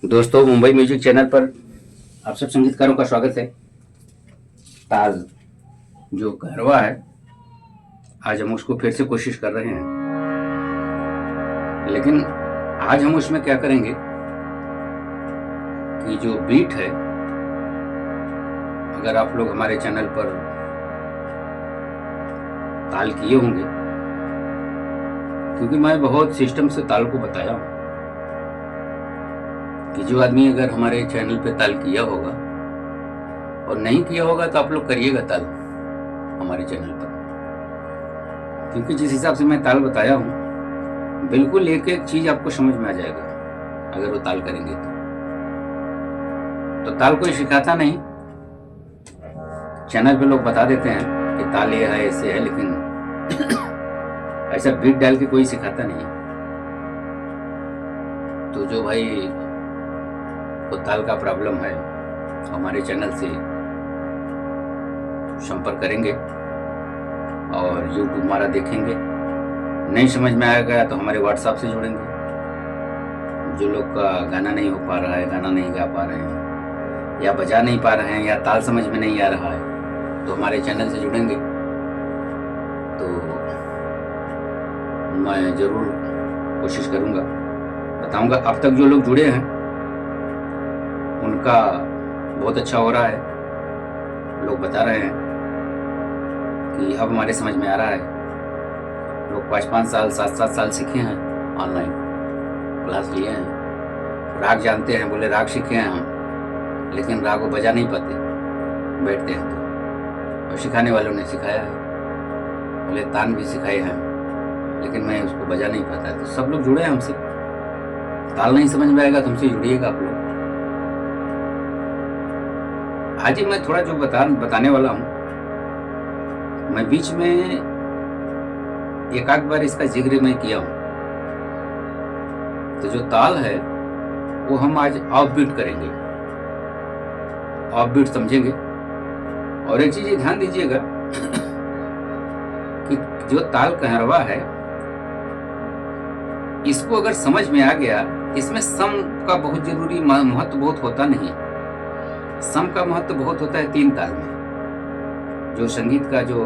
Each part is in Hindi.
दोस्तों, मुंबई म्यूजिक चैनल पर आप सब संगीतकारों का स्वागत है। ताल जो कहरवा है, आज हम उसको फिर से कोशिश कर रहे हैं। लेकिन आज हम उसमें क्या करेंगे कि जो बीट है, अगर आप लोग हमारे चैनल पर ताल किए होंगे, क्योंकि मैं बहुत सिस्टम से ताल को बताया हूँ कि जो आदमी अगर हमारे चैनल पे ताल किया होगा और नहीं किया होगा तो आप लोग करिएगा ताल हमारे चैनल पर, क्योंकि जिस हिसाब से मैं ताल बताया हूँ बिल्कुल एक एक चीज आपको समझ में आ जाएगा अगर वो ताल करेंगे तो ताल कोई सिखाता नहीं। चैनल पे लोग बता देते हैं कि ताल ये है ऐसे है, लेकिन ऐसा बीट डाल के कोई सिखाता नहीं। तो जो भाई को ताल का प्रॉब्लम है हमारे चैनल से संपर्क करेंगे और YouTube हमारा देखेंगे। नहीं समझ में आएगा तो हमारे WhatsApp से जुड़ेंगे। जो लोग का गाना नहीं हो पा रहा है, गाना नहीं गा पा रहे हैं या बजा नहीं पा रहे हैं या ताल समझ में नहीं आ रहा है, तो हमारे चैनल से जुड़ेंगे तो मैं ज़रूर कोशिश करूँगा, बताऊँगा। अब तक जो लोग जुड़े हैं उनका बहुत अच्छा हो रहा है। लोग बता रहे हैं कि अब हमारे समझ में आ रहा है। लोग 5-5 साल 7-7 साल सीखे हैं, ऑनलाइन क्लास लिए हैं, राग जानते हैं, बोले राग सीखे हैं हम, लेकिन राग को बजा नहीं पाते, बैठते हैं तो। और सिखाने वालों ने सिखाया है, बोले तान भी सिखाए हैं, लेकिन मैं उसको बजा नहीं पाता। तो सब लोग जुड़े हैं हमसे। ताल नहीं समझ में आएगा तो हमसे जुड़िएगा आप लोग। आज ही मैं थोड़ा जो बताने वाला हूँ, मैं बीच में एक आध बार इसका जिक्र मैं किया हूँ। तो जो ताल है वो हम आज ऑफ बीट करेंगे, ऑफ बीट समझेंगे। और एक चीज ध्यान दीजिएगा कि जो ताल कहरवा है, इसको अगर समझ में आ गया, इसमें सम का बहुत जरूरी महत्व बहुत होता नहीं। सम का महत्व बहुत होता है 3 ताल में। जो संगीत का, जो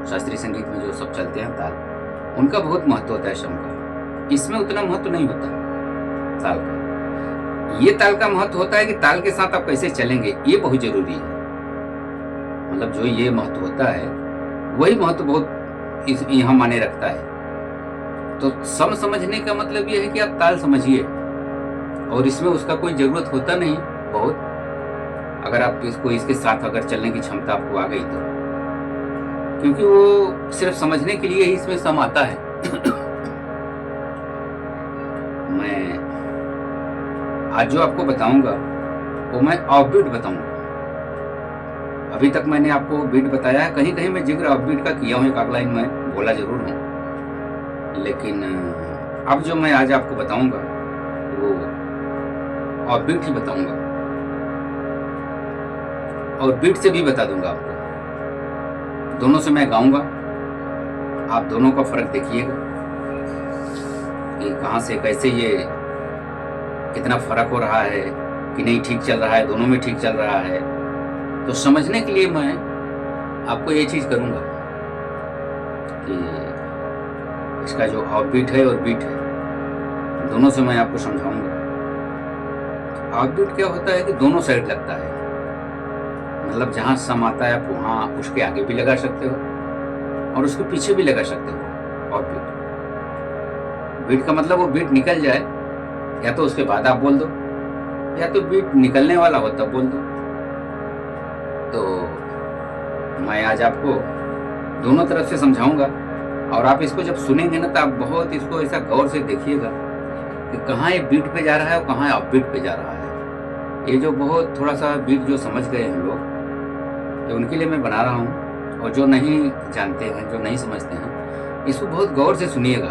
शास्त्रीय संगीत में जो सब चलते हैं ताल, उनका बहुत महत्व होता है सम का। इसमें उतना महत्व नहीं होता ताल का। ये ताल का महत्व होता है कि ताल के साथ आप कैसे चलेंगे, ये बहुत जरूरी है। मतलब जो ये महत्व होता है वही महत्व बहुत यहाँ माने रखता है। तो सम समझने का मतलब ये है कि आप ताल समझिए, और इसमें उसका कोई जरूरत होता नहीं बहुत। अगर आप इसको इसके साथ अगर चलने की क्षमता आपको आ गई तो, क्योंकि वो सिर्फ समझने के लिए ही इसमें सम आता है। मैं आज जो आपको बताऊंगा वो मैं ऑफ बीट बताऊंगा। अभी तक मैंने आपको बीट बताया है, कहीं कहीं मैं जिक्र ऑफ बीट का किया हूँ, एक आध लाइन में बोला जरूर हूँ, लेकिन अब जो मैं आज आपको बताऊंगा वो ऑफ बीट ही बताऊंगा, और बीट से भी बता दूंगा आपको। दोनों से मैं गाऊंगा, आप दोनों का फर्क देखिएगा कि कहाँ से कैसे ये कितना फर्क हो रहा है कि नहीं ठीक चल रहा है, दोनों में ठीक चल रहा है। तो समझने के लिए मैं आपको ये चीज करूंगा कि इसका जो ऑफ बीट है और बीट है, दोनों से मैं आपको समझाऊंगा। ऑफ बीट क्या होता है कि दोनों साइड लगता है। मतलब जहां सम आता है आप वहां उसके आगे भी लगा सकते हो और उसके पीछे भी लगा सकते हो। ऑफ बीट, बीट का मतलब वो बीट निकल जाए, या तो उसके बाद आप बोल दो, या तो बीट निकलने वाला हो तब बोल दो। तो मैं आज आपको दोनों तरफ से समझाऊंगा, और आप इसको जब सुनेंगे ना तो आप बहुत इसको ऐसा गौर से देखिएगा कि कहाँ ये बीट पे जा रहा है और कहाँ ऑफ बीट पे जा रहा है। ये जो बहुत थोड़ा सा बीट जो समझ गए हैं लोग, तो उनके लिए मैं बना रहा हूँ। और जो नहीं जानते हैं, जो नहीं समझते हैं, इसको बहुत गौर से सुनिएगा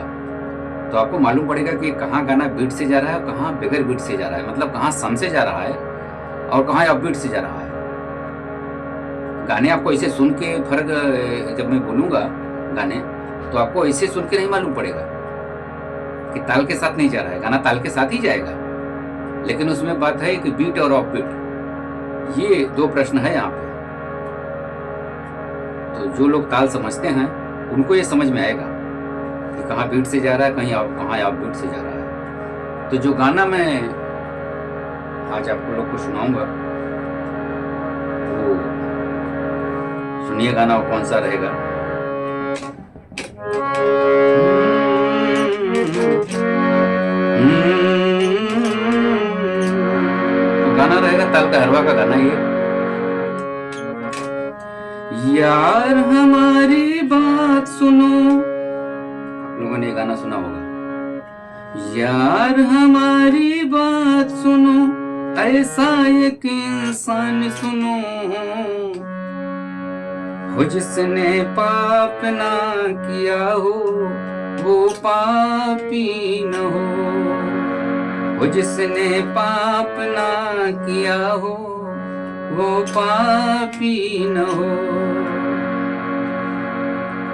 तो आपको मालूम पड़ेगा कि कहाँ गाना बीट से जा रहा है और कहाँ बगैर बीट से जा रहा है। मतलब कहाँ सम से जा रहा है और कहाँ ऑफ बीट से जा रहा है। गाने आपको ऐसे सुन के फर्क, जब मैं बोलूँगा गाने, तो आपको ऐसे सुन के नहीं मालूम पड़ेगा कि ताल के साथ नहीं जा रहा है। गाना ताल के साथ ही जाएगा, लेकिन उसमें बात है कि बीट और ऑफ बीट, ये दो प्रश्न है यहाँ पे। तो जो लोग ताल समझते हैं उनको ये समझ में आएगा कि कहाँ बीट से जा रहा है, कहाँ ऑफ बीट से जा रहा है। तो जो गाना मैं आज आपको लोग को सुनाऊंगा वो सुनिए, गाना वो कौन सा रहेगा। तो गाना रहेगा ताल का हरवा का गाना ये। यार हमारी बात सुनो, आप लोगों ने ये गाना सुना होगा। यार हमारी बात सुनो, ऐसा एक इंसान सुनो, हो जिसने पाप ना किया हो वो पापी न हो जिसने पाप ना किया हो वो पापी न हो।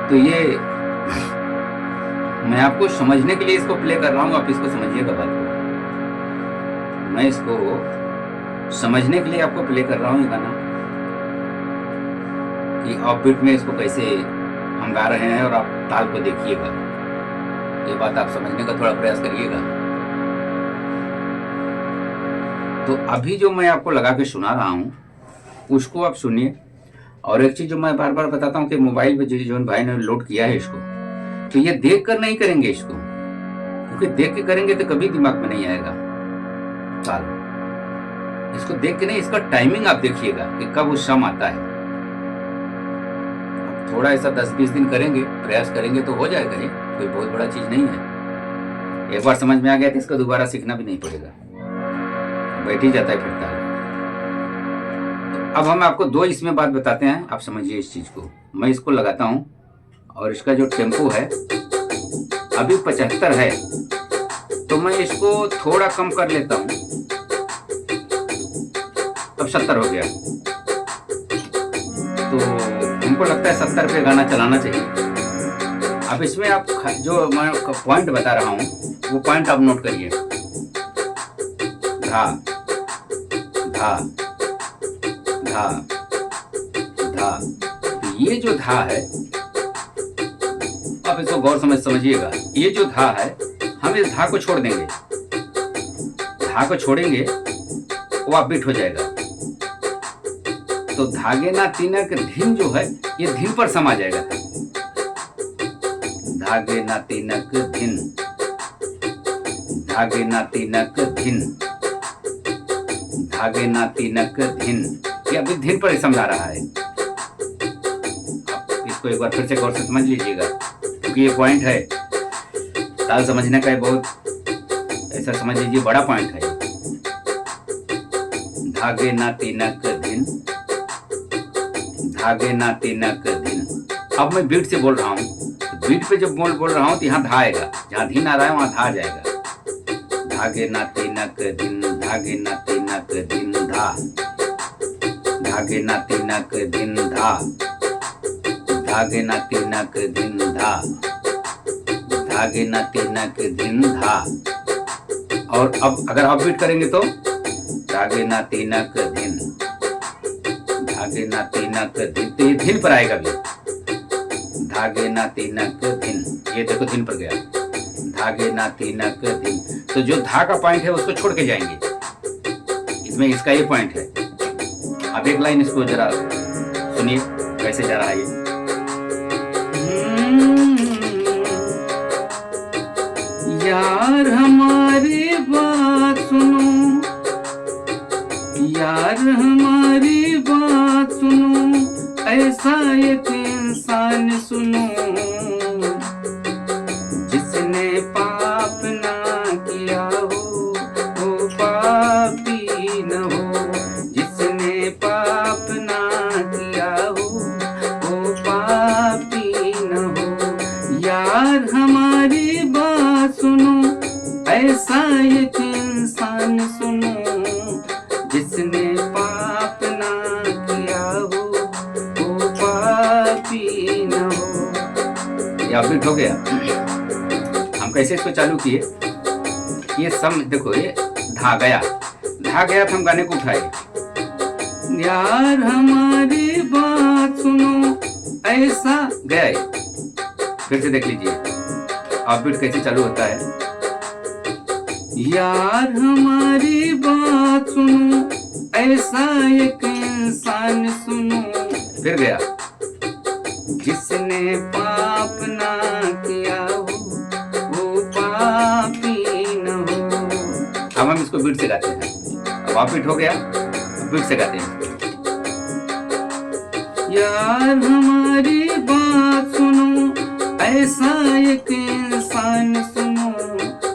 तो ये मैं आपको समझने के लिए इसको प्ले कर रहा हूँ, आप इसको समझिएगा बात को। मैं इसको समझने के लिए आपको प्ले कर रहा हूँ ये गाना कि ऑफ बीट में इसको कैसे हम गा रहे हैं, और आप ताल को देखिएगा। ये बात आप समझने का थोड़ा प्रयास करिएगा। तो अभी जो मैं आपको लगा के सुना रहा हूँ उसको आप सुनिए। और एक चीज जो मैं बार बार बताता हूँ कि मोबाइल पे जो भाई ने लोड किया है इसको, तो ये देख कर नहीं करेंगे इसको, क्योंकि देख के करेंगे तो कभी दिमाग में नहीं आएगा ताल। इसको देख के नहीं, इसका टाइमिंग आप देखिएगा कि कब वो सम आता है। थोड़ा ऐसा 10-20 दिन करेंगे, प्रयास करेंगे तो हो जाएगा। ये कोई बहुत बड़ा चीज नहीं है। एक बार समझ में आ गया तो इसको दोबारा सीखना भी नहीं पड़ेगा, बैठ ही जाता है फिर ताल। तो अब हम आपको दो इसमें बात बताते हैं, आप समझिए इस चीज को। मैं इसको लगाता हूं और इसका जो टेम्पो है अभी 75 है, तो मैं इसको थोड़ा कम कर लेता हूं, अब 70 हो गया। तो हमको लगता है 70 पे गाना चलाना चाहिए। अब इसमें आप जो मैं पॉइंट बता रहा हूं वो पॉइंट आप नोट करिए। धा धा धा धा, ये जो धा है, आप इसको गौर समझिएगा। ये जो धा है, हम इस धा को छोड़ देंगे, धा को छोड़ेंगे वो आप बीट हो जाएगा। तो धागे ना तिनक धिन जो है ये धिन पर समा जाएगा। धागे ना तिनक धिन, धागे ना तिनक धिन, धागे ना तिनक धिन, ये अभी धिन पर समझा रहा है। आप इसको एक बार फिर से गौर से समझ लीजिएगा, क्योंकि ये पॉइंट है ताल समझने का, बहुत ऐसा समझ लीजिए बड़ा पॉइंट है। धागे ना तिनक धिन, धागे ना तिनक धिन। अब मैं बीट से बोल रहा हूँ, तो बीट पे जब बोल रहा हूँ तो यहाँ धा आएगा, जहाँ धिन आ रहा है वहाँ धा आ जाएगा। धागे ना तिनक धिन, धागे ना तिनक धिन धा, धागे ना तिनक धिन धा, धागे ना तिनक धिन धा, धागे ना तिनक धिन धा। और अब अगर आप बीट करेंगे तो धागे ना तिनक धिन, धागे ना तिनक धिन, तो ये धिन पर आएगा भी। धागे ना तिनक धिन, ये देखो धिन पर गया। धागे ना तिनक धिन, तो जो धा का पॉइंट है उसको छोड़ के जाएंगे। इसमें इसका ये पॉइंट है। अब एक लाइन इसको जरा सुनिए कैसे जा रहा है ये। यार हमारी बात सुनो, यार हमारी बात सुनो, ऐसा एक इंसान सुनो, जिसने पाप ना किया हो वो पापी न हो, जिसने पाप ना किया हो वो पापी न हो। यार हमारी बात सुनो, ऐसा एक इंसान सुनो, जिसने पाप ना किया हो वो पापी न हो। या बीट हो गया। हम कैसे इसको चालू किए, ये सम देखो, ये धा गया, धा गया था, हम गाने को उठाए। यार हमारी बात सुनो ऐसा गया है। फिर से देख लीजिए आप बीट कैसे चालू होता है। यार हमारी बात सुनो ऐसा एक इंसान सुनो। फिर गया जिसने पाप ना किया हो वो पापी न हो। अब हम इसको बीट से गाते हैं। अब आप बीट हो गया, बीट से गाते हैं। यार हमारी बात सुनो ऐसा एक इंसान सुनो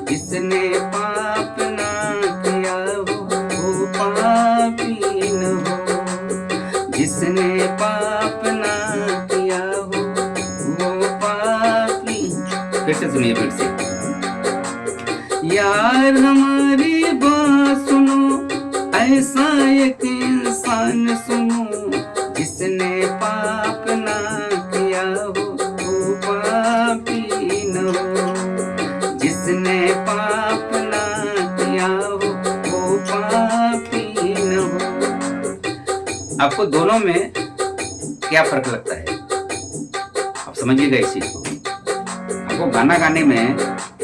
जिसने पाप ना किया हो वो पापी न हो। जिसने पाप ना किया हो वो पापी। फिर से सुनिए फिर से। यार हमारी बात सुनो ऐसा एक इंसान सुनो जिसने पाप ना किया हो वो पापी न हो। जिसने पाप ना किया हो वो पापी न हो। आपको दोनों में क्या फर्क लगता है, आप समझिएगा इस चीज को। आपको गाना गाने में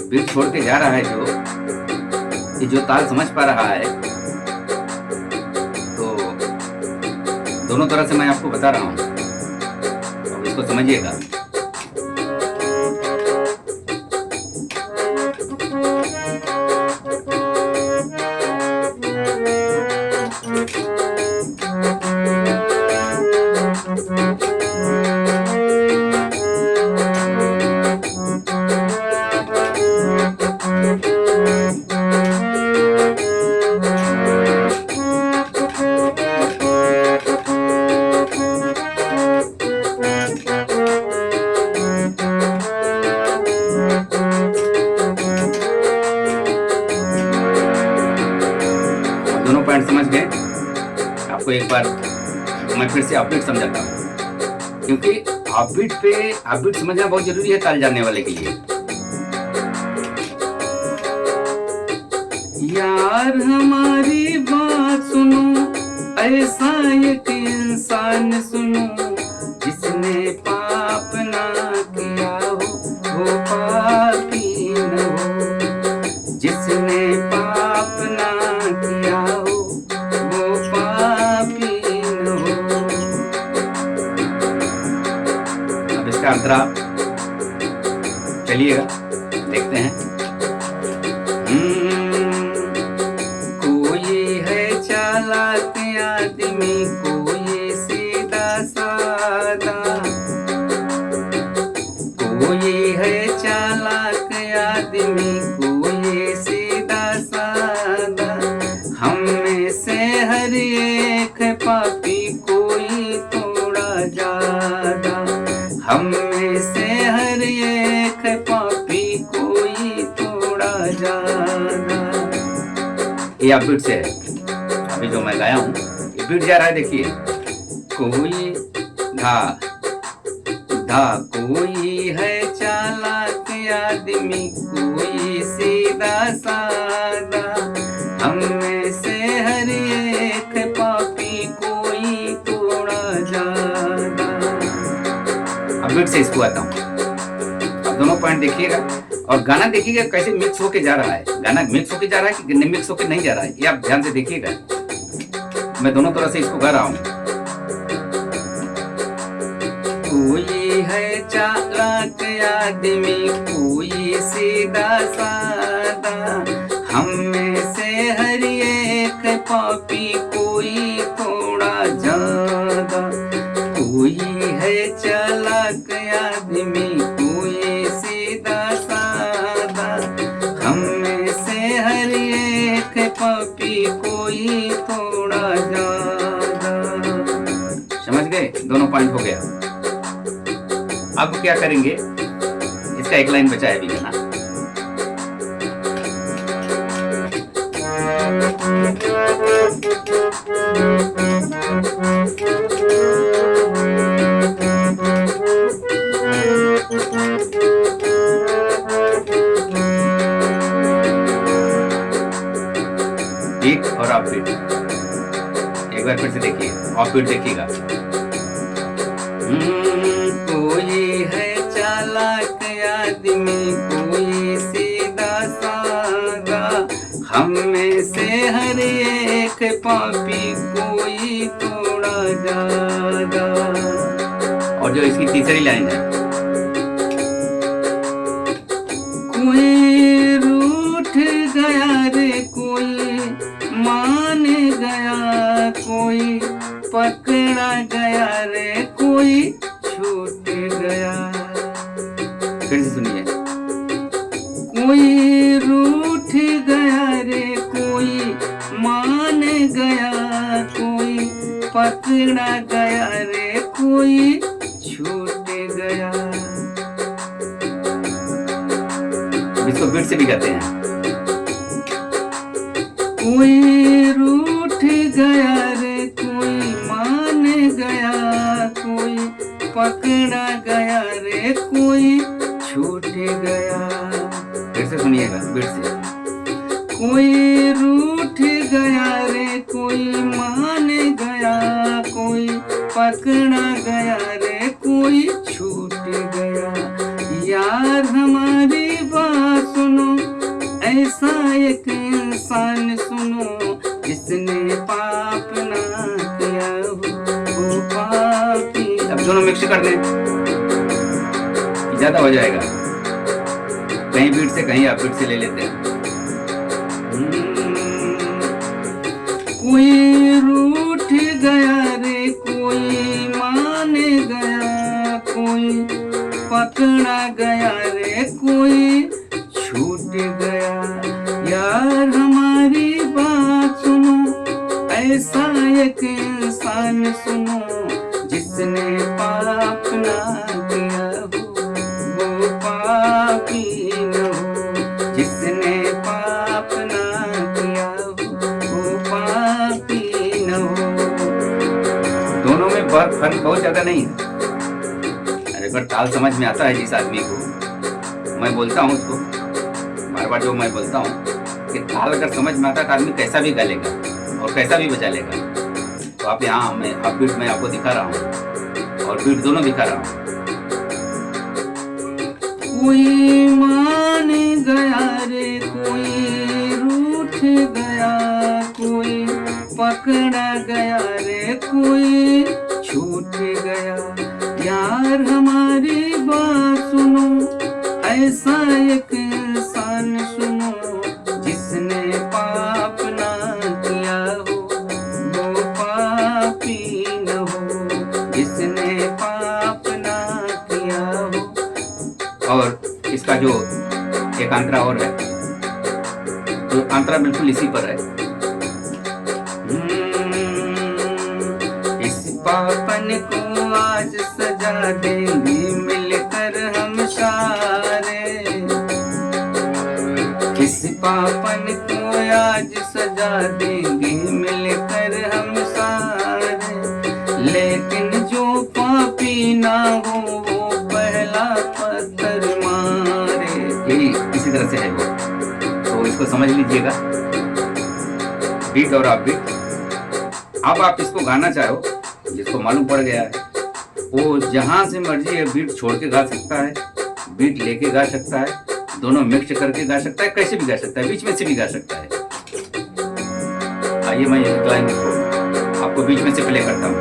बीट छोड़ के जा रहा है जो, ये जो ताल समझ पा रहा है, तो दोनों तरह से मैं आपको बता रहा हूं, अब इसको समझिएगा। दोनों पॉइंट समझ गए। आपको एक बार मैं फिर से अपबीट समझाता हूँ, क्योंकि अपबीट समझना बहुत जरूरी है ताल जानने वाले के लिए। यार हमारी बात सुनो ऐसा एक इंसान सुनो जिसने पाप ना किया हो वो पापी न हो। जिसने पाप ना किया हो वो पापी न हो। अब इसका अंतरा चलिएगा देखते हैं। कोई है चालाक आदमी कोई सीधा सादा। कोई है चालाक आदमी कोई सीधा सादा। हम में से हर एक पापी कोई थोड़ा ज्यादा। हम में से हर एक पापी कोई थोड़ा ज्यादा। ये अपबीट से है, अभी जो मैं गाया हूँ ये बीट जा रहा है। देखिए कोई धा धा। कोई है चालाक आदमी कोई सीधा सादा। हम में से हर एक पापी कोई थोड़ा ज्यादा। अब बीट से इसको आता हूँ। अब दोनों पॉइंट देखिएगा और गाना देखिएगा कैसे मिक्स होके जा रहा है। गाना मिक्स होके जा रहा है कि नहीं मिक्स होके नहीं जा रहा है, ये आप ध्यान से देखिएगा। मैं दोनों तरह से इसको गा रहा हूँ। कोई है चालाक आदमी कोई सीधा सादा। हम में से हर एक पापी कोई थोड़ा ज्यादा। कोई है चालाक आदमी कोई सीधा सादा। हम में से हर एक पापी कोई थोड़ा ज्यादा। समझ गए, दोनों पॉइंट हो गया। अब क्या करेंगे, इसका एक लाइन बचा है अभी गाना। एक और और आप बीट, एक बार फिर से देखिए, ऑफ बीट देखिएगा। कोई है चालाक आदमी, कोई सीधा साधा, हम में से हर एक पापी, कोई थोड़ा ज्यादा। और जो इसकी तीसरी लाइन है, कोई रूठ गया रे, कोई मान गया, कोई पकड़ा गया रे, कोई छूट गया। फिर से सुनिए, कोई रूठ गया रे, कोई मान गया, कोई पकड़ा गया रे, कोई छूट गया। इसको बीट से भी कहते हैं। कोई रूठ गया रे, कोई मान गया, कोई पकड़ा गया रे, कोई छूट गया। फिर से सुनिएगा बीट से। कोई रूठ गया रे, कोई मान गया, कोई पकड़ा गया रे, कोई छूट गया। यार हमारी बात सुनो, ऐसा एक इंसान सुनो, जिसने पाप ना किया हो, वो पापी। अब दोनों मिक्स कर दें, ज्यादा हो जाएगा। कहीं बीट से कहीं आप बीट से ले लेते हैं। कोई रूठ गया रे, कोई मान गया, कोई पकड़ा गया रे, कोई छूट गया। यार हमारी बात सुनो, ऐसा एक इंसान सुनो, जिसने पाप ना किया हो, वो पापी न हो। जिसने पाप ना किया हो, वो पापी न हो। दोनों में फर्क बहुत ज्यादा नहीं है। अरे पर ताल समझ में आता है जिस आदमी को, मैं बोलता हूँ उसको बार बार, जो मैं बोलता हूँ कि ताल अगर समझ में आता है तो आदमी कैसा भी गा लेगा और कैसा भी बजा लेगा। तो आप यहाँ मैं आप बीट मैं आपको दिखा रहा हूँ और बीट दोनों दिखा रहा हूँ। कोई मान गया रे, कोई रूठ गया, कोई पकड़ा गया रे, कोई छूट गया। यार हमारी बात सुनो, ऐसा एक इंसान सुनो, जिसने पाप ना किया हो, वो पापी न हो। जिसने पाप ना किया हो। और इसका जो एक अंतरा और है, तो अंतरा बिल्कुल इसी पर है। इस पापन को आज सजा देंगे मिलकर हम सारे। इस पापन को आज सजा देंगे मिलकर हम सारे। लेकिन जो पापी ना हो, वो पहला पत्थर मारे। यही इसी तरह से है वो, तो इसको समझ लीजिएगा, बीट और आप बीट। अब आप इसको गाना चाहो, जिसको मालूम पड़ गया है वो जहां से मर्जी है बीट छोड़ के गा सकता है, बीट लेके गा सकता है, दोनों मिक्स करके गा सकता है, कैसे भी गा सकता है, बीच में से भी गा सकता है। आइए मैं एक लाइन को आपको बीच में से प्ले करता हूँ,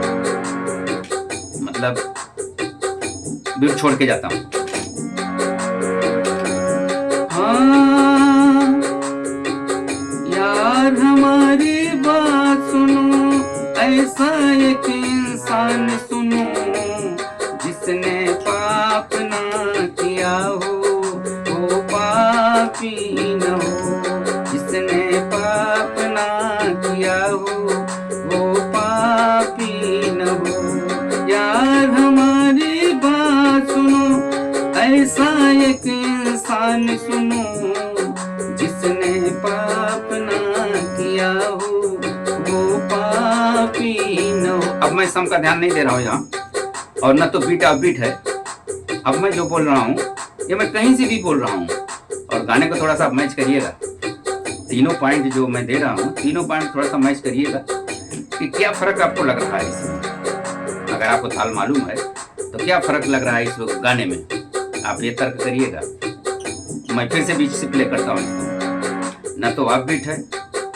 मतलब बीट छोड़ के जाता हूँ। हाँ यार हमारी बात सुनो, ऐसा एक इंसान सुनो, जिसने पाप ना किया हो, वो पापी न हो। जिसने पाप ना किया हो, वो पापी न हो। यार हमारी बात सुनो, ऐसा एक इंसान सुनो, जिसने पाप ना किया हो, वो पापी न हो। अब मैं सम का ध्यान नहीं दे रहा हूँ यहाँ, और न तो बीट ऑफ बीट है। अब मैं जो बोल रहा हूँ ये मैं कहीं से भी बोल रहा हूँ, और गाने को थोड़ा सा मैच करिएगा। तीनों पॉइंट जो मैं दे रहा हूँ, तीनों पॉइंट थोड़ा सा मैच करिएगा कि क्या फर्क आपको लग रहा है इसमें। अगर आपको ताल मालूम है तो क्या फर्क लग रहा है इस गाने में, आप ये तर्क करिएगा। मैं फिर से बीच से प्ले करता हूँ इसको। न तो आप बीट है,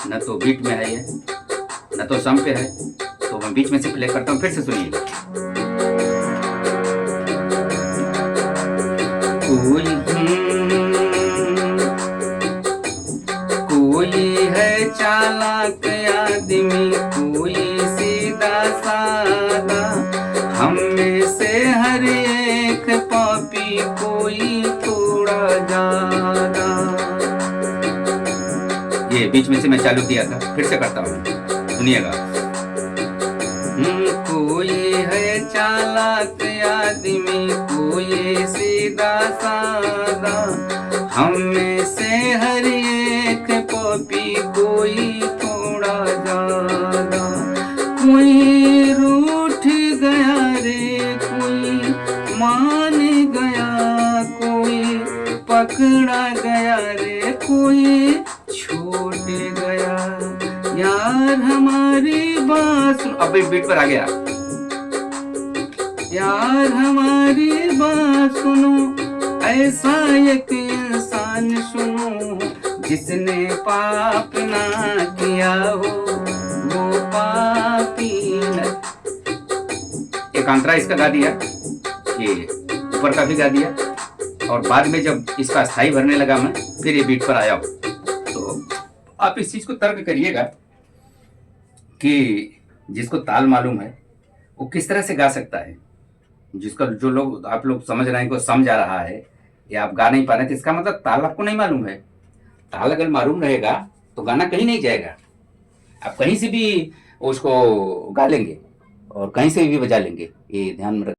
न तो बीट में है ये, न तो सम पे है, तो मैं बीच में से प्ले करता हूँ, फिर से सुनिएगा। कोई है चालाक आदमी, कोई सीधा सादा, हम में से हर एक पापी, कोई थोड़ा ज्यादा। ये बीच में से मैं चालू किया था, फिर से करता हूँ, सुनिएगा। कोई है चालाक आदमी, कोई सीधा सादा, हम में से हर एक पापी, कोई थोड़ा ज्यादा। कोई रूठ गया रे, कोई मान गया, कोई पकड़ा गया रे, कोई छूट गया। यार हमारी बात सुनो, अब बीट पर आ गया। यार हमारी बात सुनो, ऐसा एक इंसान सुनो, जिसने पाप ना किया हो वो पापी न। एक अंतरा इसका गा दिया, ये ऊपर का भी गा दिया, और बाद में जब इसका स्थाई भरने लगा मैं, फिर ये बीट पर आया हूं। तो आप इस चीज को तर्क करिएगा कि जिसको ताल मालूम है वो किस तरह से गा सकता है। जिसका जो लोग आप लोग समझ रहे हैं को समझ आ रहा है या आप गा नहीं पा रहे, तो इसका मतलब ताल आपको नहीं मालूम है। ताल अगर मालूम रहेगा तो गाना कहीं नहीं जाएगा, आप कहीं से भी उसको गा लेंगे और कहीं से भी बजा लेंगे, ये ध्यान में रख।